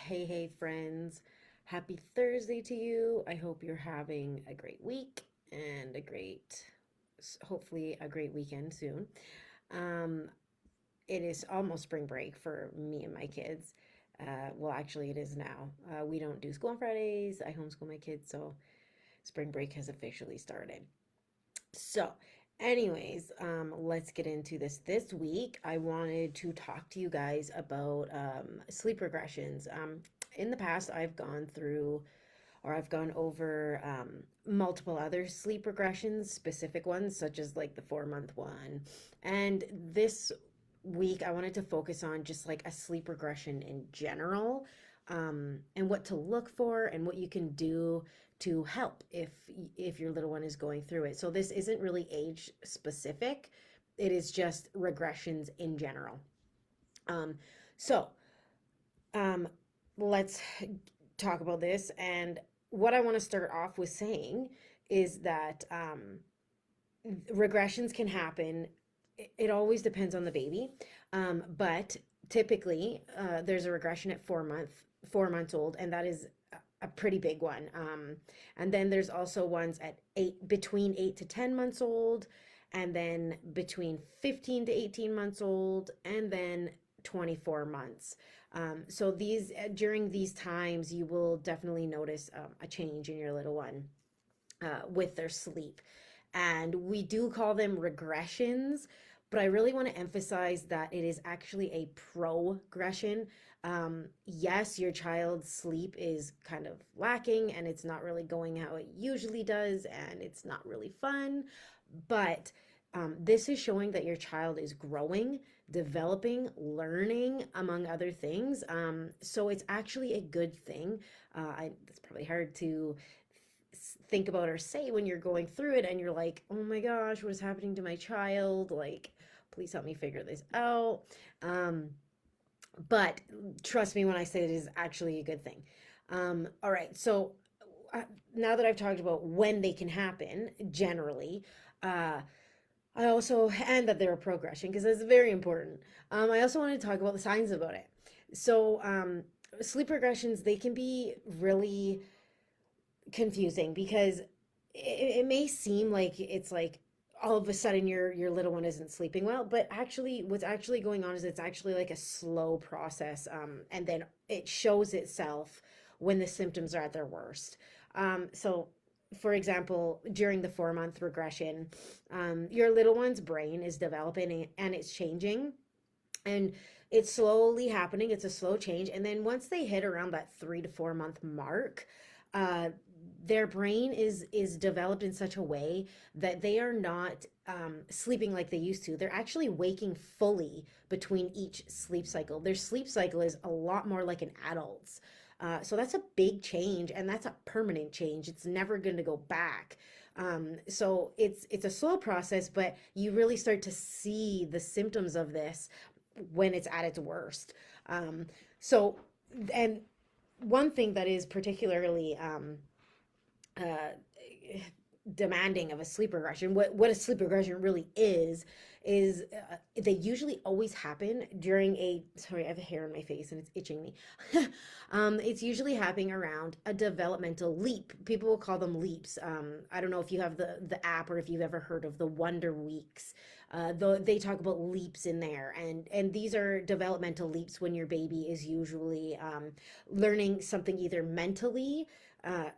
Hey, friends. Happy Thursday to you. I hope you're having a great week and hopefully, a great weekend soon. Um, it is almost spring break for me and my kids. Well, actually, it is now. We don't do school on Fridays. I homeschool my kids, so spring break has officially started. So, anyways, let's get into this. This week, I wanted to talk to you guys about sleep regressions. In the past, I've gone over multiple other sleep regressions, specific ones, such as like the 4 month one. And this week, I wanted to focus on just like a sleep regression in general, and what to look for and what you can do to help if your little one is going through it. So this isn't really age specific. It is just regressions in general. Um, so um, let's talk about this. And what I want to start off with saying is that regressions can happen. It always depends on the baby, but typically there's a regression at 4 months old, and that is a pretty big one. And then there's also ones at between 8 to 10 months old, and then between 15 to 18 months old, and then 24 months. So these during these times, you will definitely notice a change in your little one with their sleep. And we do call them regressions, but I really want to emphasize that it is actually a progression. Yes, your child's sleep is kind of lacking and it's not really going how it usually does, and it's not really fun, but this is showing that your child is growing, developing, learning, among other things. So it's actually a good thing. It's probably hard to think about or say when you're going through it and you're like, oh my gosh, what is happening to my child? Like, please help me figure this out. Um, but trust me when I say it is actually a good thing. All right, so uh, now that I've talked about when they can happen, generally, uh, I also, and that they're a progression, because that's very important. I also want to talk about the signs about it. So, sleep regressions, they can be really confusing because it may seem like it's like all of a sudden your little one isn't sleeping well, but actually what's actually going on is it's actually like a slow process, and then it shows itself when the symptoms are at their worst. So for example, during the 4 month regression, your little one's brain is developing and it's changing, and it's slowly happening. It's a slow change, and then once they hit around that 3 to 4 month mark, uh, their brain is developed in such a way that they are not sleeping like they used to. They're actually waking fully between each sleep cycle. Their sleep cycle is a lot more like an adult's. So that's a big change, and that's a permanent change. It's never going to go back. So it's a slow process, but you really start to see the symptoms of this when it's at its worst. So, and one thing that is particularly uh, demanding of a sleep regression, what a sleep regression really is they usually always happen during a, sorry, I have a hair on my face and it's itching me. It's usually happening around a developmental leap. People will call them leaps. I don't know if you have the app or if you've ever heard of the Wonder Weeks. They talk about leaps in there, and these are developmental leaps when your baby is usually learning something either mentally,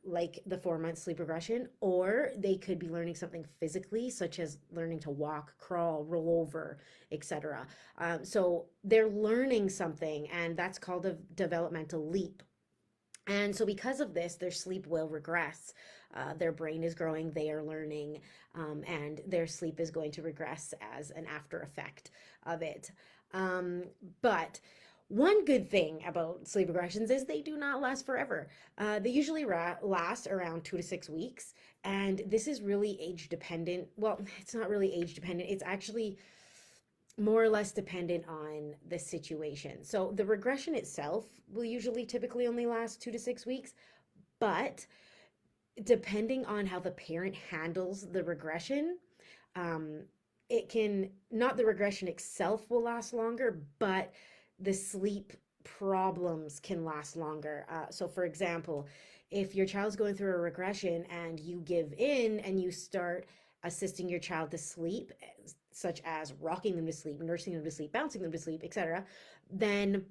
like the 4 month sleep regression, or they could be learning something physically, such as learning to walk, crawl, roll over, etc. So they're learning something, and that's called a developmental leap. And so, because of this, their sleep will regress. Their brain is growing, they are learning, and their sleep is going to regress as an after effect of it. Um, but one good thing about sleep regressions is they do not last forever. They usually last around 2 to 6 weeks, and this is really age dependent. Well, it's not really age dependent, it's actually more or less dependent on the situation. So the regression itself will usually typically only last 2 to 6 weeks, but depending on how the parent handles the regression, um, it can, not the regression itself will last longer, but the sleep problems can last longer. So, for example, if your child's going through a regression and you give in and you start assisting your child to sleep, such as rocking them to sleep, nursing them to sleep, bouncing them to sleep, etc., then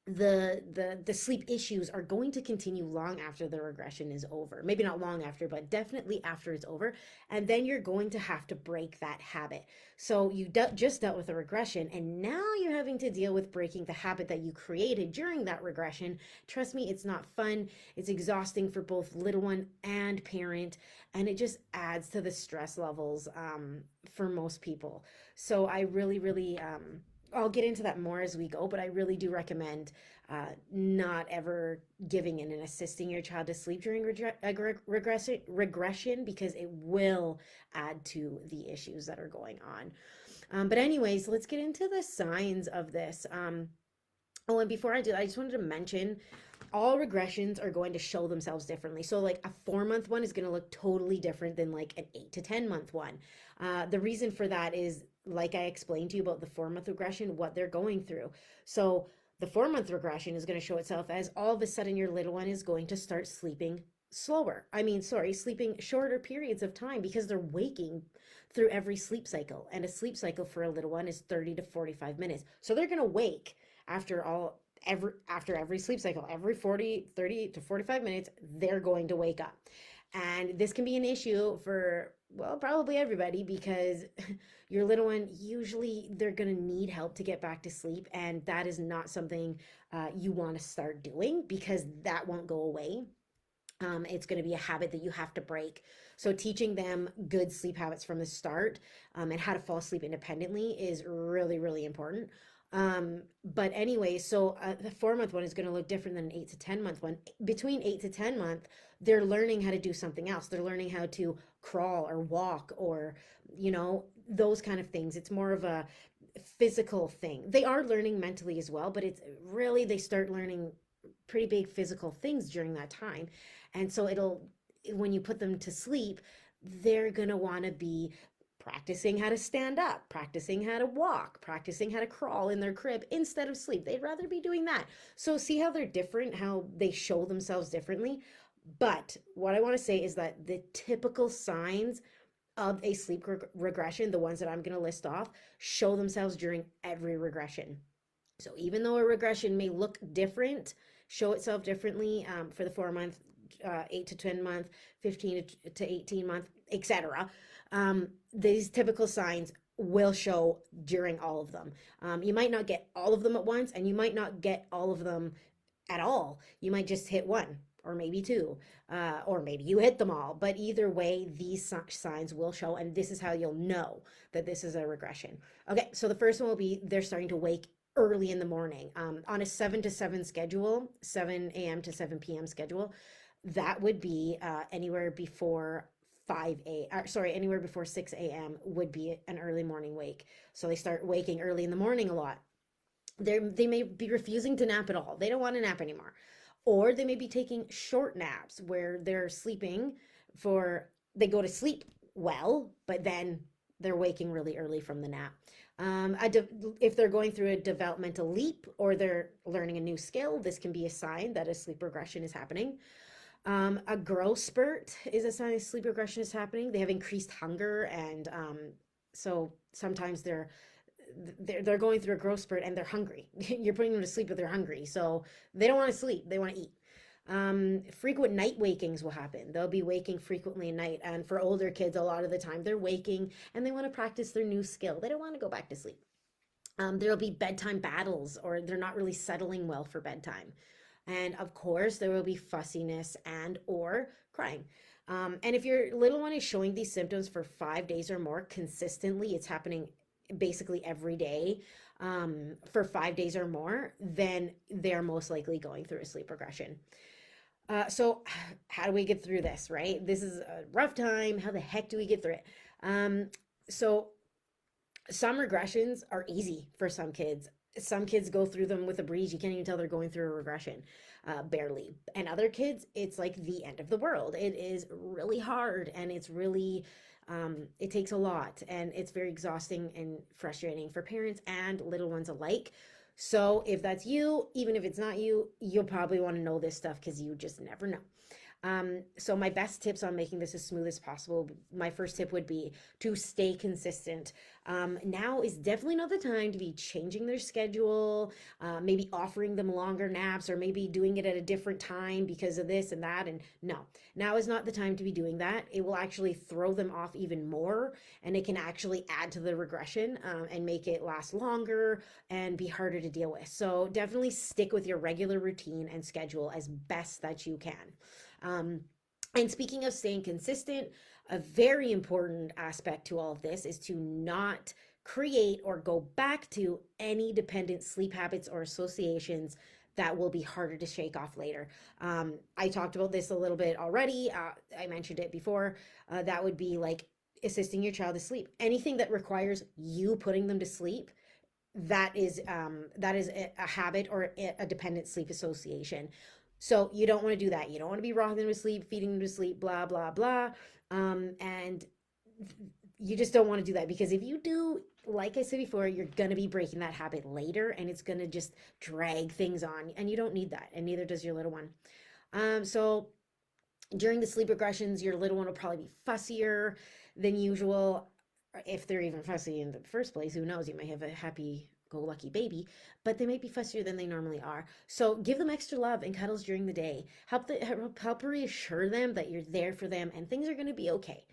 the sleep issues are going to continue long after the regression is over. Maybe not long after, but definitely after it's over. And then you're going to have to break that habit. So you just dealt with a regression, and now you're having to deal with breaking the habit that you created during that regression. Trust me, it's not fun. It's exhausting for both little one and parent, and it just adds to the stress levels for most people. So I really, really I'll get into that more as we go, but I really do recommend not ever giving in and assisting your child to sleep during regression, because it will add to the issues that are going on. But anyways, let's get into the signs of this. Oh, and before I do, I just wanted to mention all regressions are going to show themselves differently. So, like a 4 month one is going to look totally different than like an 8 to 10 month one. The reason for that is, like I explained to you about the 4 month regression, what they're going through. So, the 4 month regression is going to show itself as all of a sudden your little one is going to start sleeping slower. Sleeping shorter periods of time because they're waking through every sleep cycle. And a sleep cycle for a little one is 30 to 45 minutes. So, they're going to wake after every sleep cycle, every 30 to 45 minutes, they're going to wake up. And this can be an issue for, well, probably everybody, because your little one, usually they're going to need help to get back to sleep. And that is not something you want to start doing, because that won't go away. It's going to be a habit that you have to break. So teaching them good sleep habits from the start, and how to fall asleep independently is really, really important. But anyway, so the 4 month one is going to look different than an 8 to 10 month one. Between 8 to 10 month, they're learning how to do something else. They're learning how to crawl or walk, or, those kind of things. It's more of a physical thing. They are learning mentally as well, but it's really, they start learning pretty big physical things during that time. And so when you put them to sleep, they're going to want to be practicing how to stand up, practicing how to walk, practicing how to crawl in their crib instead of sleep. They'd rather be doing that. So see how they're different, how they show themselves differently. But what I want to say is that the typical signs of a sleep regression, the ones that I'm going to list off, show themselves during every regression. So even though a regression may look different, show itself differently for the 4 month, 8 to 10 month, 15 to 18 month, etc. These typical signs will show during all of them. You might not get all of them at once, and you might not get all of them at all. You might just hit one or maybe two, or maybe you hit them all. But either way, these signs will show, and this is how you'll know that this is a regression. Okay, so the first one will be they're starting to wake early in the morning, on a 7 to 7 schedule, 7 a.m. to 7 p.m. schedule. That would be anywhere before anywhere before 6 a.m. would be an early morning wake. So they start waking early in the morning a lot. They may be refusing to nap at all. They don't want to nap anymore. Or they may be taking short naps where they're sleeping they go to sleep well, but then they're waking really early from the nap. If they're going through a developmental leap or they're learning a new skill, this can be a sign that a sleep regression is happening. A growth spurt is a sign sleep regression is happening. They have increased hunger, and so sometimes they're going through a growth spurt and they're hungry. You're putting them to sleep, but they're hungry, so they don't want to sleep. They want to eat. Frequent night wakings will happen. They'll be waking frequently at night, and for older kids, a lot of the time they're waking and they want to practice their new skill. They don't want to go back to sleep. There'll be bedtime battles, or they're not really settling well for bedtime. And of course, there will be fussiness and or crying. And if your little one is showing these symptoms for 5 days or more consistently, it's happening basically every day, for 5 days or more, then they're most likely going through a sleep regression. So how do we get through this, right? This is a rough time. How the heck do we get through it? So some regressions are easy for some kids. Some kids go through them with a breeze. You can't even tell they're going through a regression, barely. And other kids, it's like the end of the world. It is really hard, and it's really, it takes a lot, and it's very exhausting and frustrating for parents and little ones alike. So if that's you, even if it's not you, you'll probably want to know this stuff because you just never know. So my best tips on making this as smooth as possible. My first tip would be to stay consistent. Now is definitely not the time to be changing their schedule, maybe offering them longer naps, or maybe doing it at a different time because of this and that. And no, now is not the time to be doing that. It will actually throw them off even more, and it can actually add to the regression, and make it last longer and be harder to deal with. So definitely stick with your regular routine and schedule as best that you can. Um, and speaking of staying consistent, a very important aspect to all of this is to not create or go back to any dependent sleep habits or associations that will be harder to shake off later. I talked about this a little bit already. I mentioned it before. That would be like assisting your child to sleep. Anything that requires you putting them to sleep, that is a habit or a dependent sleep association. So you don't want to do that. You don't want to be rocking them to sleep, feeding them to sleep, blah blah blah. And you just don't want to do that, because if you do, like I said before, you're gonna be breaking that habit later, and it's gonna just drag things on, and you don't need that, and neither does your little one. So during the sleep regressions, your little one will probably be fussier than usual. If they're even fussy in the first place, who knows? You may have a happy go lucky baby, but they might be fussier than they normally are. So give them extra love and cuddles during the day. Help reassure them that you're there for them and things are going to be okay.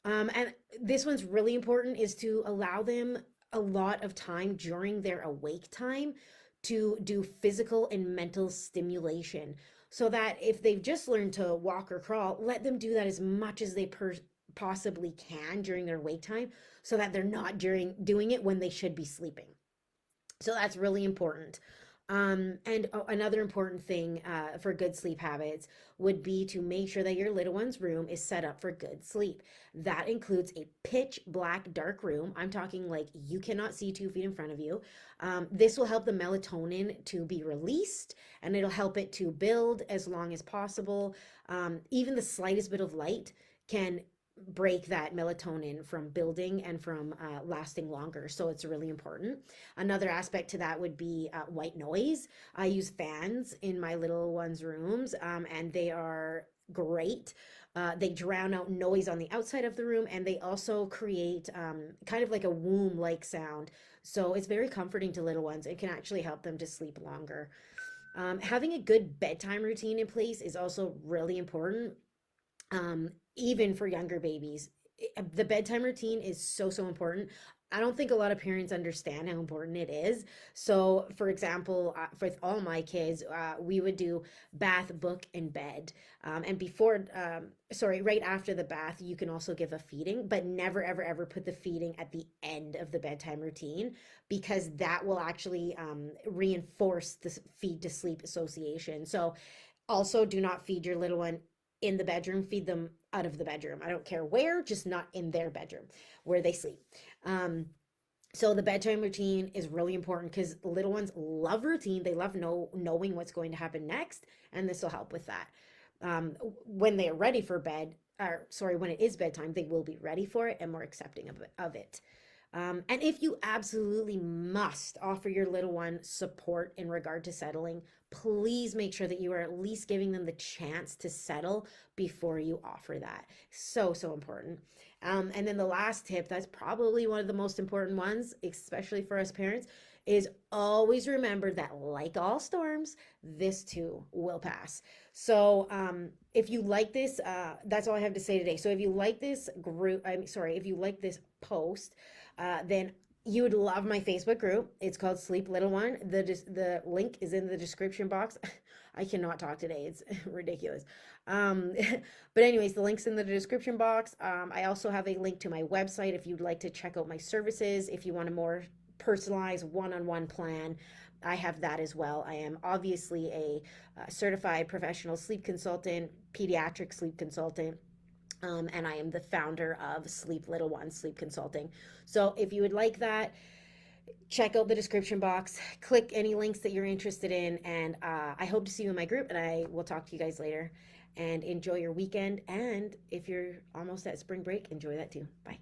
And this one's really important, is to allow them a lot of time during their awake time to do physical and mental stimulation, so that if they've just learned to walk or crawl, let them do that as much as they possibly can during their wake time, so that they're not doing it when they should be sleeping. So that's really important. And another important thing for good sleep habits would be to make sure that your little one's room is set up for good sleep. That includes a pitch black dark room. I'm talking like you cannot see 2 feet in front of you. This will help the melatonin to be released, and it'll help it to build as long as possible. Even the slightest bit of light can break that melatonin from building and from lasting longer. So it's really important. Another aspect to that would be white noise. I use fans in my little ones' rooms, and they are great. They drown out noise on the outside of the room, and they also create kind of like a womb like sound. So it's very comforting to little ones. It can actually help them to sleep longer. Having a good bedtime routine in place is also really important, even for younger babies. The bedtime routine is so important. I don't think a lot of parents understand how important it is. So, for example, for all my kids, we would do bath, book, and bed. And right after the bath, you can also give a feeding, but never, ever, ever put the feeding at the end of the bedtime routine, because that will actually reinforce the feed to sleep association. So, also, do not feed your little one in the bedroom. Feed them out of the bedroom. I don't care where, just not in their bedroom where they sleep. So the bedtime routine is really important, because little ones love routine. They love knowing what's going to happen next, and this will help with that. When they are ready for bed, or sorry, when it is bedtime, they will be ready for it and more accepting of it. And if you absolutely must offer your little one support in regard to settling, please make sure that you are at least giving them the chance to settle before you offer that. So important. And then the last tip, that's probably one of the most important ones, especially for us parents, is always remember that, like all storms, this too will pass. So if you like this, that's all I have to say today. So if you like this if you like this post, then you would love my Facebook group. It's called Sleep Little One. The link is in the description box. I cannot talk today. It's ridiculous. But anyways, the link's in the description box. I also have a link to my website if you'd like to check out my services. If you want a more personalized one-on-one plan, I have that as well. I am obviously a certified professional sleep consultant, pediatric sleep consultant. And I am the founder of Sleep Little One Sleep Consulting. So if you would like that, check out the description box, click any links that you're interested in, and I hope to see you in my group, and I will talk to you guys later. And enjoy your weekend, and if you're almost at spring break, enjoy that too. Bye.